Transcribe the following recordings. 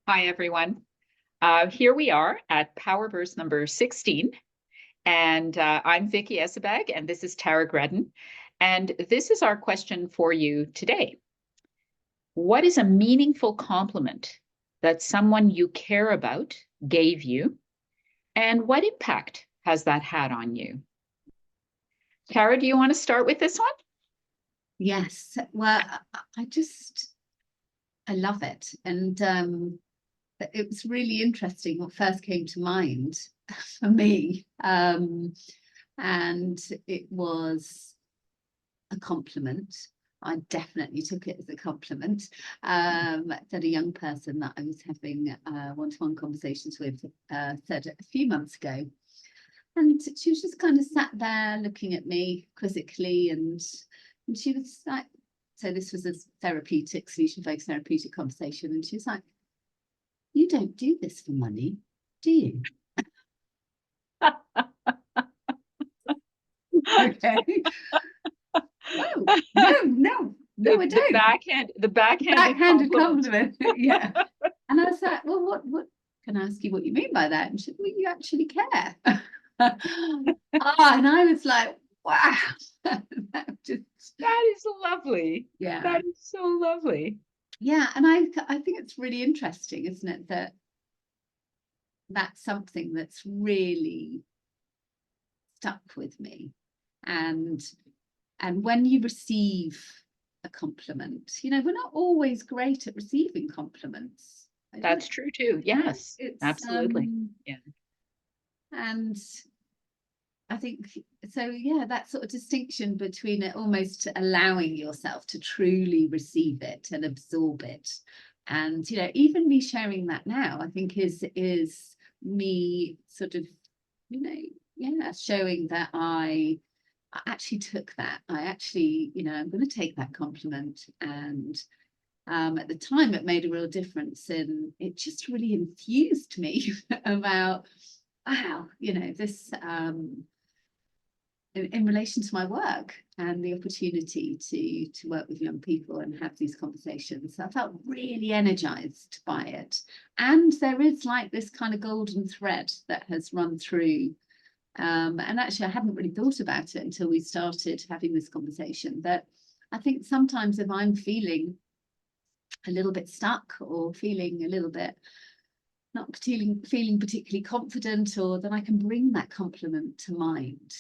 Hi, everyone. Here we are at Power Burst number 16, and I'm Vicky Essebag, and this is Tara Gretton. And this is our question for you today. What is a meaningful compliment that someone you care about gave you, and what impact has that had on you? Tara, do you want to start with this one? Yes. Well, I love it. And it was really interesting what first came to mind for me. And it was a compliment. I definitely took it as a compliment that a young person that I was having one-to-one conversations with said a few months ago. And she was just kind of sat there looking at me quizzically, and she was like, so this was a therapeutic, solution-focused therapeutic conversation, and she was like, "You don't do this for money, do you?" Okay. No, I don't. The backhanded Compliment. Yeah. And I was like, well, what can I ask you what you mean by that? And she said, well, you actually care. And I was like, wow. That is lovely. Yeah. That is so lovely. Yeah. And I think it's really interesting, isn't it, that that's something that's really stuck with me. And when you receive a compliment, we're not always great at receiving compliments. That's true too. Yes, absolutely. Yeah. And I think so, yeah, that sort of distinction between it almost allowing yourself to truly receive it and absorb it. And, even me sharing that now, I think is me sort of, showing that I actually took that. I actually, I'm going to take that compliment. And at the time, it made a real difference. And it just really infused me about, wow, this in relation to my work and the opportunity to work with young people and have these conversations. I felt really energized by it. And there is like this kind of golden thread that has run through. And actually, I hadn't really thought about it until we started having this conversation. But I think sometimes if I'm feeling a little bit stuck or feeling a little bit not feeling particularly confident, or then I can bring that compliment to mind.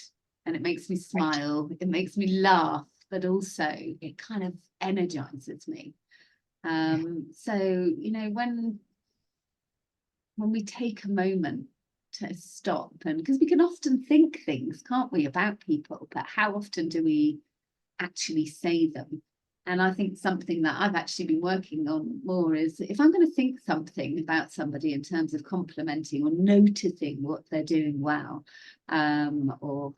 And it makes me smile, it makes me laugh, but also it kind of energizes me. So, when we take a moment to stop, and because we can often think things, can't we, about people, but how often do we actually say them? And I think something that I've actually been working on more is if I'm going to think something about somebody in terms of complimenting or noticing what they're doing well, or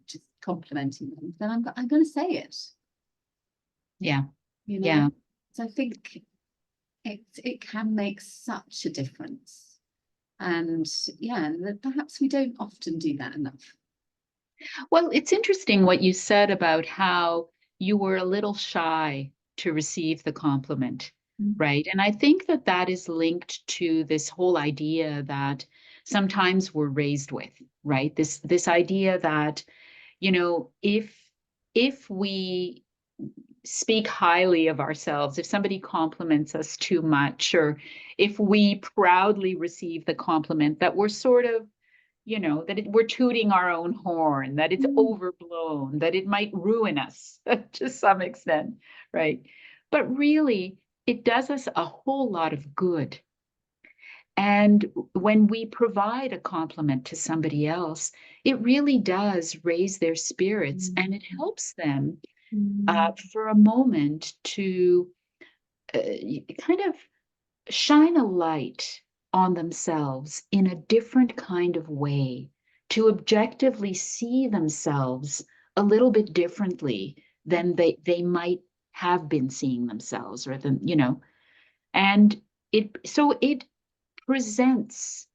just complimenting them, then I'm going to say it. Yeah. Yeah. So I think it can make such a difference. And perhaps we don't often do that enough. Well, it's interesting what you said about how you were a little shy to receive the compliment, right? And I think that that is linked to this whole idea that sometimes we're raised with, right? This idea that, if we speak highly of ourselves, if somebody compliments us too much, or if we proudly receive the compliment, that we're sort of, we're tooting our own horn, that it's overblown, that it might ruin us to some extent, right? But really, it does us a whole lot of good. And when we provide a compliment to somebody else, it really does raise their spirits, and it helps them for a moment to kind of shine a light on themselves in a different kind of way, to objectively see themselves a little bit differently than they might have been seeing themselves, or and it presents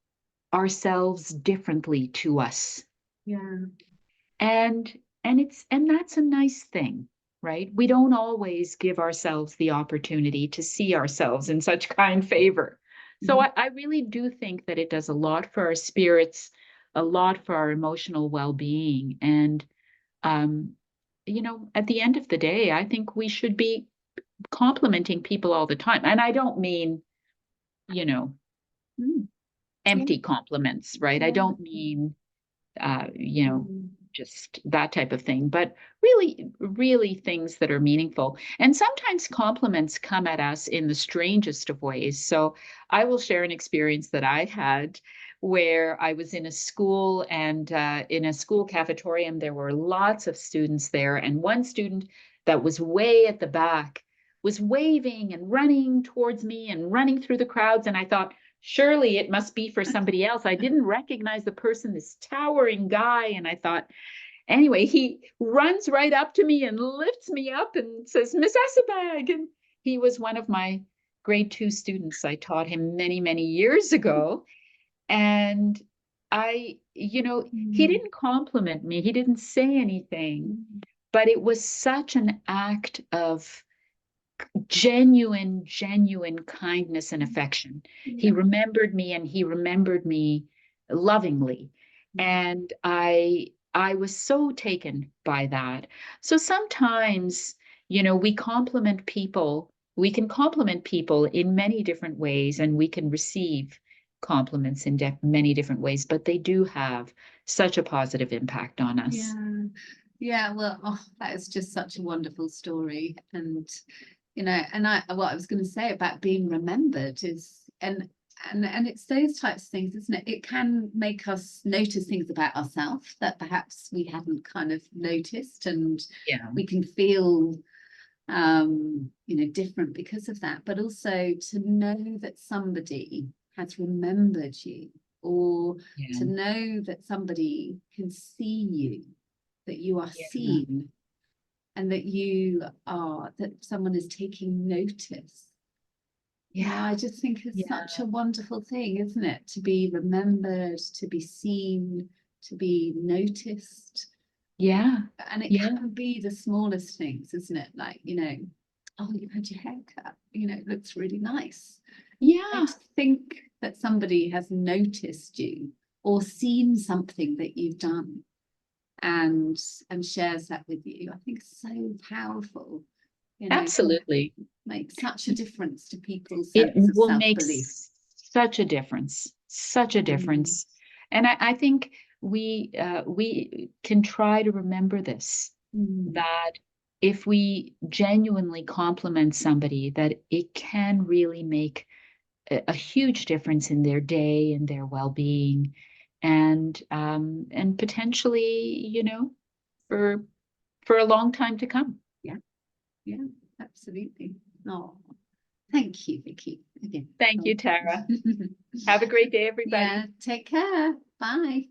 ourselves differently to us. Yeah. And and that's a nice thing, right? We don't always give ourselves the opportunity to see ourselves in such kind favor. So I really do think that it does a lot for our spirits, a lot for our emotional well-being. And, at the end of the day, I think we should be complimenting people all the time. And I don't mean, you know, Mm. Yeah. empty compliments, right? I Yeah. don't mean, uh, you know, Mm. just that type of thing, but really, really things that are meaningful. And sometimes compliments come at us in the strangest of ways. So I will share an experience that I had where I was in a school, and in a school cafetorium, there were lots of students there. And one student that was way at the back was waving and running towards me and running through the crowds. And I thought, surely it must be for somebody else. I didn't recognize the person, this towering guy. And I thought, anyway, he runs right up to me and lifts me up and says, Miss Essebag. And he was one of my grade 2 students. I taught him many, many years ago. And he didn't compliment me. He didn't say anything, but it was such an act of genuine kindness and affection. He Yeah. remembered me, and he remembered me lovingly. And I was so taken by that. So sometimes, we can compliment people in many different ways, and we can receive compliments in many different ways, but they do have such a positive impact on us. Yeah. Yeah. Well, that is just such a wonderful story. And what I was going to say about being remembered is, and it's those types of things, isn't it? It can make us notice things about ourselves that perhaps we hadn't kind of noticed, and Yeah. we can feel different because of that. But also to know that somebody has remembered you, or Yeah. to know that somebody can see you, that you are Yeah. seen, and that someone is taking notice. Yeah. I just think it's Yeah. such a wonderful thing, isn't it? To be remembered, to be seen, to be noticed. Yeah. And it Yeah. can be the smallest things, isn't it? Like, oh, you had your hair cut, it looks really nice. Yeah. To think that somebody has noticed you or seen something that you've done and shares that with you, I think is so powerful. Absolutely. Makes such a difference to people's It sense of will make self-belief. such a difference, such a difference. And I think we can try to remember this, that if we genuinely compliment somebody, that it can really make a huge difference in their day and their well-being, and potentially, for a long time to come. Yeah, absolutely. Oh, thank you, Vicky. Again. Thank you, Tara. Have a great day, everybody. Yeah, take care. Bye.